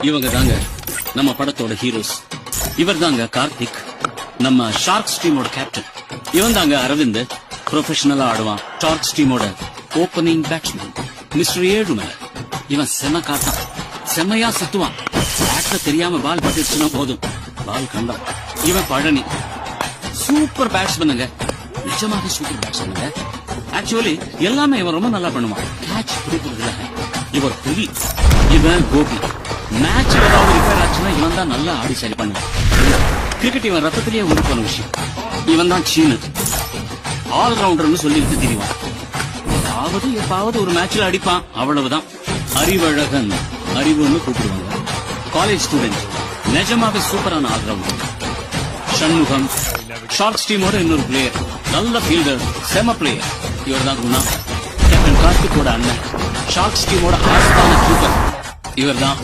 இவங்க தாங்க நம்ம படத்தோட ஹீரோஸ். இவர் தாங்க கார்த்திக், நம்ம ஷார்க்ஸ் டீமோட கேப்டன். இவன் தாங்க அரவிந்த், ப்ரொஃபஷனலா ஆடுவான். ஷார்க்ஸ் டீமோட ஓபனிங் பேட்ஸ்மேன். மிஸ்டர் ஏழுமலை, இவன் செம காட்டான், செம்மையா சுத்துவான். பேட்ல தெரியாம பால் பட்டுச்சுன்னா போதும், பால் கண்டா. இவன் பழனி, சூப்பர் பேட்ஸ்மேனுங்க, நிஜமாக சூப்பர் பேட்ஸ்மேனுங்க. ஆக்சுவலி எல்லாமே இவன் ரொம்ப நல்லா பண்ணுவான். கேட்ச் பிடிக்கிறதுல இவர் புலி. இவன் கோபி, மேட்ச் ஏதாவது ரிப்பேர் ஆச்சுன்னா இவன் தான் நல்லா ஆடி சரி பண்ணுவான். கிரிக்கெட் இவன் ரத்தத்திலேயே ஊறி போன விஷயம். இவன் தான் சீனு, ஆல்ரவுண்டர்னு சொல்லிட்டு திரிவான். எப்பாவது ஒரு மேட்ச்ல அடிப்பான், அவ்வளவுதான். அறிவழகன், அறிவுன்னு கூப்பிடுவாங்க. காலேஜ் ஸ்டூடெண்ட், நிஜமாவே சூப்பரான ஆல்ரவுண்டர். சண்முகம், ஷார்க்ஸ் டீமோட இன்னொரு பிளேயர், நல்ல ஃபீல்டர், செம பிளேயர். இவர் தான் குணா, கேப்டன் கார்த்திக்கோட அண்ணன், ஷார்க்ஸ் டீமோட ஆஸ்தான கீப்பர். இவர் தான்